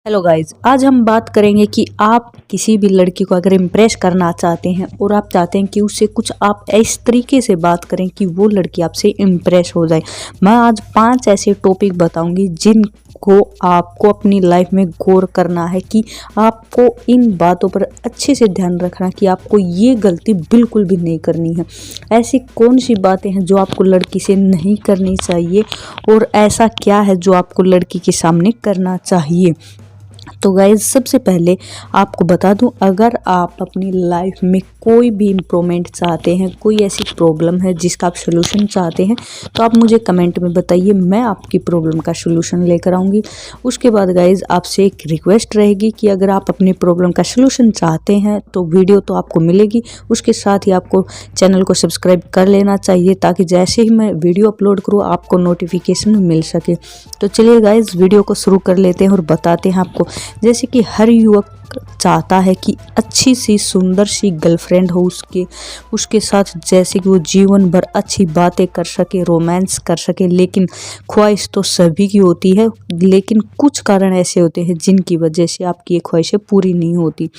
Hello guys, आज हम बात करेंगे कि आप किसी भी लड़की को अगर इम्प्रेस करना चाहते हैं और आप चाहते हैं कि उससे कुछ आप इस तरीके से बात करें कि वो लड़की आपसे इम्प्रेस हो जाए। मैं आज 5 ऐसे टॉपिक बताऊंगी जिनको आपको अपनी लाइफ में गौर करना है कि आपको इन बातों पर अच्छे से ध्यान रखना कि आपको ये गलती बिल्कुल भी नहीं करनी है। ऐसी कौन सी बातें हैं जो आपको लड़की से नहीं करनी चाहिए और ऐसा क्या है जो आपको लड़की के सामने करना चाहिए। तो गाइज, सबसे पहले आपको बता दूं, अगर आप अपनी लाइफ में कोई भी इम्प्रूवमेंट चाहते हैं, कोई ऐसी प्रॉब्लम है जिसका आप सोल्यूशन चाहते हैं, तो आप मुझे कमेंट में बताइए, मैं आपकी प्रॉब्लम का सोल्यूशन लेकर आऊँगी। उसके बाद गाइज, आपसे एक रिक्वेस्ट रहेगी कि अगर आप अपनी प्रॉब्लम का सोल्यूशन चाहते हैं तो वीडियो तो आपको मिलेगी, उसके साथ ही आपको चैनल को सब्सक्राइब कर लेना चाहिए ताकि जैसे ही मैं वीडियो अपलोड करूँ आपको नोटिफिकेशन मिल सके। तो चलिए गाइज, वीडियो को शुरू कर लेते हैं और बताते हैं आपको। जैसे कि हर युवक चाहता है कि अच्छी सी सुंदर सी गर्लफ्रेंड हो उसके साथ, जैसे कि वो जीवन भर अच्छी बातें कर सके, रोमांस कर सके। लेकिन ख्वाहिश तो सभी की होती है, लेकिन कुछ कारण ऐसे होते हैं जिनकी वजह से आपकी ये ख्वाहिशें पूरी नहीं होती।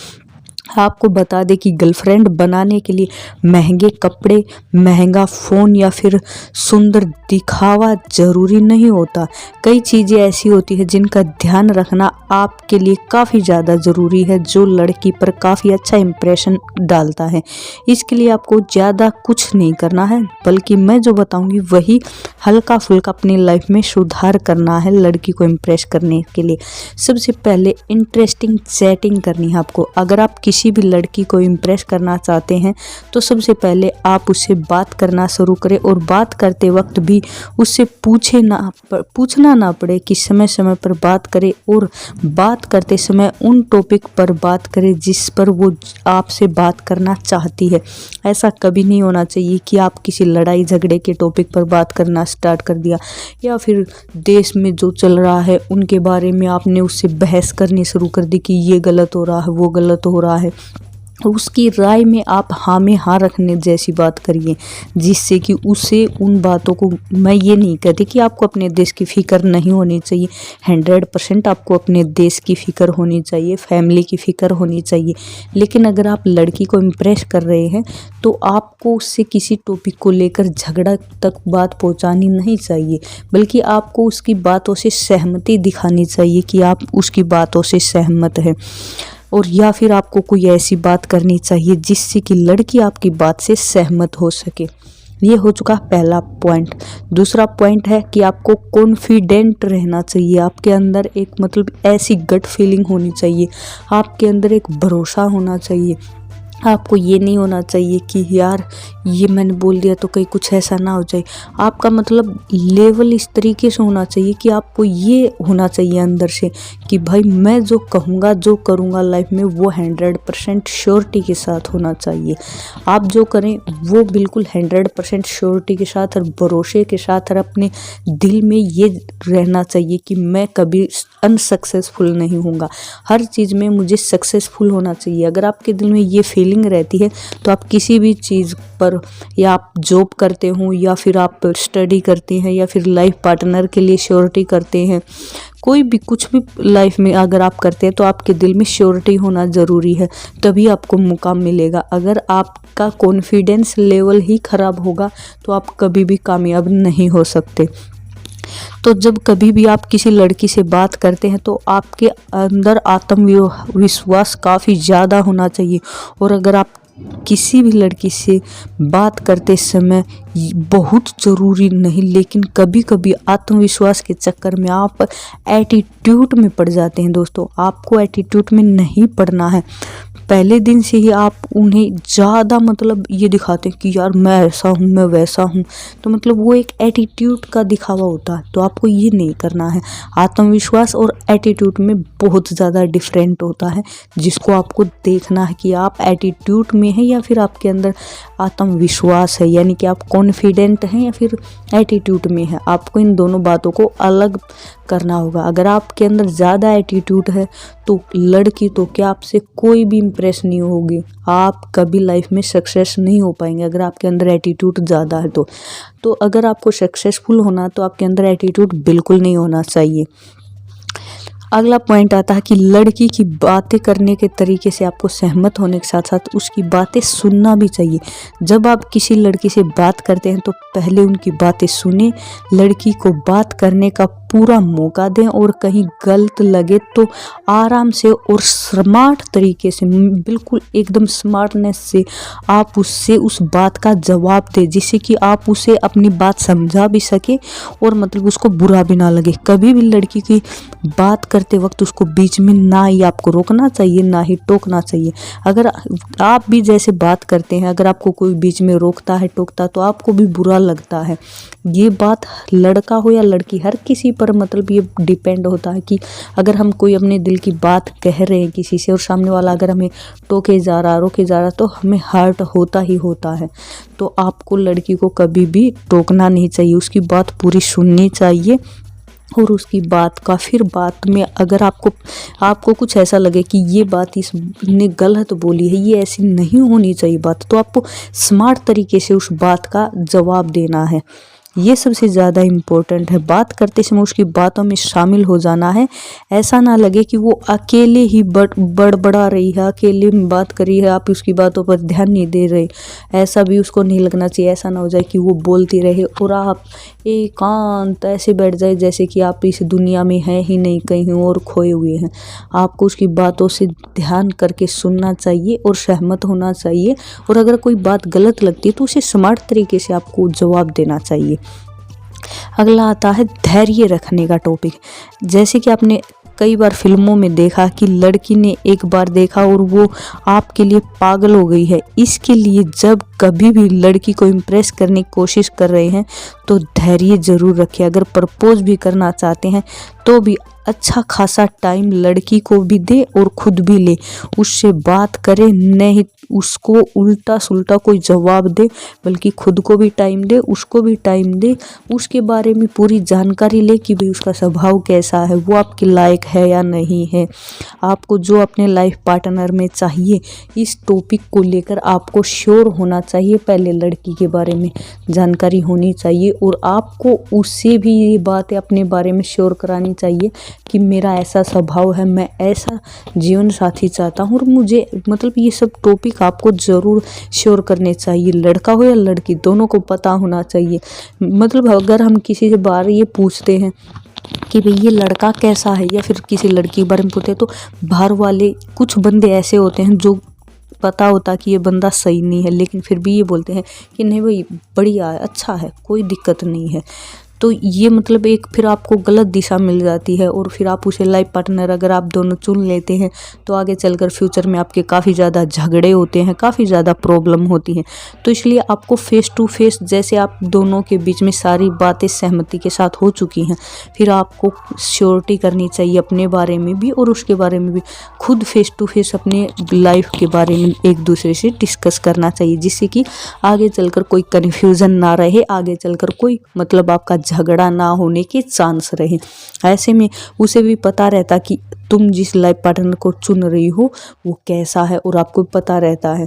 आपको बता दें कि गर्लफ्रेंड बनाने के लिए महंगे कपड़े, महंगा फ़ोन या फिर सुंदर दिखावा ज़रूरी नहीं होता। कई चीज़ें ऐसी होती हैं जिनका ध्यान रखना आपके लिए काफ़ी ज़्यादा ज़रूरी है, जो लड़की पर काफ़ी अच्छा इम्प्रेशन डालता है। इसके लिए आपको ज़्यादा कुछ नहीं करना है, बल्कि मैं जो बताऊंगी वही हल्का फुल्का अपनी लाइफ में सुधार करना है लड़की को इम्प्रेस करने के लिए। सबसे पहले इंटरेस्टिंग चैटिंग करनी है आपको। अगर आप किसी भी लड़की को इम्प्रेस करना चाहते हैं तो सबसे पहले आप उससे बात करना शुरू करें, और बात करते वक्त भी उससे पूछना ना पड़े कि समय समय पर बात करें, और बात करते समय उन टॉपिक पर बात करें जिस पर वो आपसे बात करना चाहती है। ऐसा कभी नहीं होना चाहिए कि आप किसी लड़ाई झगड़े के टॉपिक पर बात करना स्टार्ट कर दिया, या फिर देश में जो चल रहा है उनके बारे में आपने उससे बहस करनी शुरू कर दी कि ये गलत हो रहा है, वो गलत हो रहा है। उसकी राय में आप हाँ में हाँ रखने जैसी बात करिए, जिससे कि उसे उन बातों को, मैं ये नहीं कहती कि आपको अपने देश की फ़िक्र नहीं होनी चाहिए, 100% आपको अपने देश की फ़िक्र होनी चाहिए, फैमिली की फ़िक्र होनी चाहिए। लेकिन अगर आप लड़की को इम्प्रेस कर रहे हैं तो आपको उससे किसी टॉपिक को लेकर झगड़ा तक बात पहुंचानी नहीं चाहिए, बल्कि आपको उसकी बातों से सहमति दिखानी चाहिए कि आप उसकी बातों से सहमत हैं। और या फिर आपको कोई ऐसी बात करनी चाहिए जिससे कि लड़की आपकी बात से सहमत हो सके। ये हो चुका पहला पॉइंट। दूसरा पॉइंट है कि आपको कॉन्फिडेंट रहना चाहिए। आपके अंदर एक ऐसी गट फीलिंग होनी चाहिए, आपके अंदर एक भरोसा होना चाहिए। आपको ये नहीं होना चाहिए कि यार ये मैंने बोल दिया तो कहीं कुछ ऐसा ना हो जाए। आपका लेवल इस तरीके से होना चाहिए कि आपको ये होना चाहिए अंदर से कि भाई मैं जो कहूँगा, जो करूँगा लाइफ में, वो 100% श्योरिटी के साथ होना चाहिए। आप जो करें वो बिल्कुल 100% श्योरिटी के साथ और भरोसे के साथ, और अपने दिल में ये रहना चाहिए कि मैं कभी अनसक्सेसफुल नहीं होऊंगा, हर चीज़ में मुझे सक्सेसफुल होना चाहिए। अगर आपके दिल में ये फीलिंग रहती है तो आप किसी भी चीज़ पर, या आप जॉब करते हो, या फिर आप स्टडी करते हैं, या फिर लाइफ पार्टनर के लिए श्योरिटी करते हैं, कोई भी कुछ भी लाइफ में अगर आप करते हैं तो आपके दिल में श्योरिटी होना ज़रूरी है, तभी आपको मुकाम मिलेगा। अगर आपका कॉन्फिडेंस लेवल ही ख़राब होगा तो आप कभी भी कामयाब नहीं हो सकते। तो जब कभी भी आप किसी लड़की से बात करते हैं तो आपके अंदर आत्मविश्वास काफ़ी ज़्यादा होना चाहिए। और अगर आप किसी भी लड़की से बात करते समय, बहुत ज़रूरी नहीं लेकिन कभी कभी आत्मविश्वास के चक्कर में आप एटीट्यूड में पड़ जाते हैं। दोस्तों, आपको एटीट्यूड में नहीं पड़ना है। पहले दिन से ही आप उन्हें ज़्यादा ये दिखाते हैं कि यार मैं ऐसा हूँ, मैं वैसा हूँ, तो वो एक एटीट्यूड का दिखावा होता है। तो आपको ये नहीं करना है। आत्मविश्वास और एटीट्यूड में बहुत ज़्यादा डिफरेंट होता है, जिसको आपको देखना है कि आप एटीट्यूड में हैं या फिर आपके अंदर आत्मविश्वास है, यानी कि आप कॉन्फिडेंट हैं या फिर एटीट्यूड में है। आपको इन दोनों बातों को अलग करना होगा। अगर आपके अंदर ज़्यादा एटीट्यूड है तो लड़की तो क्या, आपसे कोई भी इम्प्रेस नहीं होगी, आप कभी लाइफ में सक्सेस नहीं हो पाएंगे अगर आपके अंदर एटीट्यूड ज़्यादा है तो अगर आपको सक्सेसफुल होना तो आपके अंदर एटीट्यूड बिल्कुल नहीं होना चाहिए। अगला पॉइंट आता है कि लड़की की बातें करने के तरीके से आपको सहमत होने के साथ साथ उसकी बातें सुनना भी चाहिए। जब आप किसी लड़की से बात करते हैं तो पहले उनकी बातें सुने, लड़की को बात करने का पूरा मौका दें और कहीं गलत लगे तो आराम से और स्मार्ट तरीके से, बिल्कुल एकदम स्मार्टनेस से आप उससे उस बात का जवाब दें, जिससे कि आप उसे अपनी बात समझा भी सके और मतलब उसको बुरा भी ना लगे। कभी भी लड़की की बात करते वक्त उसको बीच में ना ही आपको रोकना चाहिए, ना ही टोकना चाहिए। अगर आप भी जैसे बात करते हैं, अगर आपको कोई बीच में रोकता है, टोकता, तो आपको भी बुरा लगता है। ये बात लड़का हो या लड़की, हर किसी पर मतलब ये डिपेंड होता है कि अगर हम कोई अपने दिल की बात कह रहे हैं किसी से और सामने वाला अगर हमें टोके जा रहा, रोके जा रहा, तो हमें हर्ट होता ही होता है। तो आपको लड़की को कभी भी टोकना नहीं चाहिए, उसकी बात पूरी सुननी चाहिए और उसकी बात का फिर बात में अगर आपको कुछ ऐसा लगे कि ये बात इसने गलत बोली है, ये ऐसी नहीं होनी चाहिए बात, तो आपको स्मार्ट तरीके से उस बात का जवाब देना है। ये सबसे ज़्यादा इम्पोर्टेंट है। बात करते समय उसकी बातों में शामिल हो जाना है। ऐसा ना लगे कि वो अकेले ही बड़बड़ा रही है, अकेले में बात कर रही है, आप उसकी बातों पर ध्यान नहीं दे रहे। ऐसा भी उसको नहीं लगना चाहिए। ऐसा ना हो जाए कि वो बोलती रहे और आप एकांत ऐसे बैठ जाए जैसे कि आप इस दुनिया में हैं ही नहीं, कहीं और खोए हुए हैं। आपको उसकी बातों से ध्यान करके सुनना चाहिए और सहमत होना चाहिए, और अगर कोई बात गलत लगती है तो उसे स्मार्ट तरीके से आपको जवाब देना चाहिए। अगला आता है धैर्य रखने का टॉपिक। जैसे कि आपने कई बार फिल्मों में देखा कि लड़की ने एक बार देखा और वो आपके लिए पागल हो गई है। इसके लिए जब कभी भी लड़की को इम्प्रेस करने की कोशिश कर रहे हैं तो धैर्य ज़रूर रखें। अगर प्रपोज भी करना चाहते हैं तो भी अच्छा खासा टाइम लड़की को भी दे और खुद भी ले, उससे बात करे, नहीं उसको उल्टा सुल्टा कोई जवाब दे, बल्कि खुद को भी टाइम दे, उसको भी टाइम दे, उसके बारे में पूरी जानकारी ले कि भाई उसका स्वभाव कैसा है, वो आपके लायक है या नहीं है, आपको जो अपने लाइफ पार्टनर में चाहिए। इस टॉपिक को लेकर आपको श्योर होना चाहिए, पहले लड़की के बारे में जानकारी होनी चाहिए और आपको उससे भी ये बातें अपने बारे में श्योर करानी चाहिए कि मेरा ऐसा स्वभाव है, मैं ऐसा जीवन साथी चाहता हूँ। और मुझे मतलब ये सब टॉपिक आपको ज़रूर श्योर करने चाहिए, लड़का हो या लड़की, दोनों को पता होना चाहिए। मतलब अगर हम किसी से बार ये पूछते हैं कि भाई ये लड़का कैसा है, या फिर किसी लड़की के बारे में पूछते हैं, तो बाहर वाले कुछ बंदे ऐसे होते हैं जो पता होता कि ये बंदा सही नहीं है, लेकिन फिर भी ये बोलते हैं कि नहीं भाई बढ़िया है, अच्छा है, कोई दिक्कत नहीं है। तो ये मतलब एक फिर आपको गलत दिशा मिल जाती है और फिर आप उसे लाइफ पार्टनर अगर आप दोनों चुन लेते हैं तो आगे चलकर फ्यूचर में आपके काफ़ी ज़्यादा झगड़े होते हैं, काफ़ी ज़्यादा प्रॉब्लम होती है। तो इसलिए आपको फेस टू फेस, जैसे आप दोनों के बीच में सारी बातें सहमति के साथ हो चुकी हैं, फिर आपको श्योरिटी करनी चाहिए अपने बारे में भी और उसके बारे में भी। खुद फेस टू फेस अपने लाइफ के बारे में एक दूसरे से डिस्कस करना चाहिए, जिससे कि आगे चलकर कोई कन्फ्यूज़न ना रहे, आगे चलकर कोई मतलब आपका झगड़ा ना होने के चांस रहे। ऐसे में उसे भी पता रहता कि तुम जिस लाइफ पार्टनर को चुन रही हो वो कैसा है और आपको पता रहता है।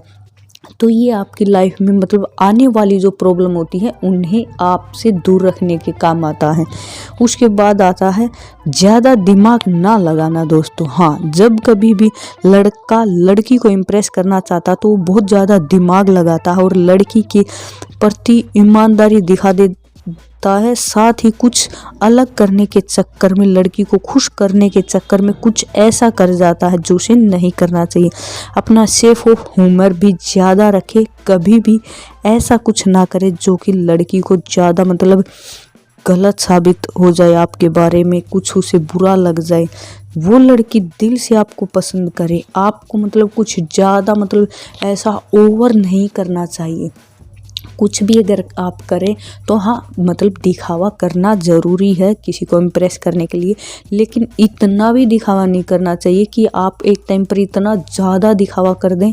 तो ये आपकी लाइफ में मतलब आने वाली जो प्रॉब्लम होती है उन्हें आपसे दूर रखने के काम आता है। उसके बाद आता है ज़्यादा दिमाग ना लगाना दोस्तों। हाँ, जब कभी भी लड़का लड़की को इम्प्रेस करना चाहता तो वो बहुत ज़्यादा दिमाग लगाता है और लड़की के प्रति ईमानदारी दिखा देता है, साथ ही कुछ अलग करने के चक्कर में, लड़की को खुश करने के चक्कर में कुछ ऐसा कर जाता है जो उसे नहीं करना चाहिए। अपना सेफ ऑफ ह्यूमर भी ज़्यादा रखे, कभी भी ऐसा कुछ ना करे जो कि लड़की को ज़्यादा मतलब गलत साबित हो जाए, आपके बारे में कुछ उसे बुरा लग जाए। वो लड़की दिल से आपको पसंद करे, आपको मतलब कुछ ज़्यादा मतलब ऐसा ओवर नहीं करना चाहिए। कुछ भी अगर आप करें तो हाँ मतलब दिखावा करना ज़रूरी है किसी को इम्प्रेस करने के लिए, लेकिन इतना भी दिखावा नहीं करना चाहिए कि आप एक टाइम पर इतना ज़्यादा दिखावा कर दें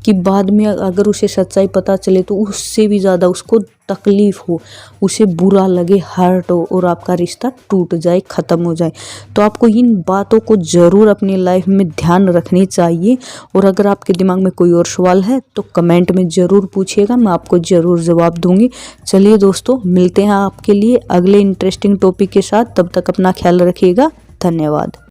कि बाद में अगर उसे सच्चाई पता चले तो उससे भी ज़्यादा उसको तकलीफ़ हो, उसे बुरा लगे, हर्ट हो और आपका रिश्ता टूट जाए, ख़त्म हो जाए। तो आपको इन बातों को ज़रूर अपनी लाइफ में ध्यान रखनी चाहिए। और अगर आपके दिमाग में कोई और सवाल है तो कमेंट में ज़रूर पूछिएगा, मैं आपको ज़रूर जवाब दूंगी। चलिए दोस्तों, मिलते हैं आपके लिए अगले इंटरेस्टिंग टॉपिक के साथ। तब तक अपना ख्याल रखिएगा। धन्यवाद।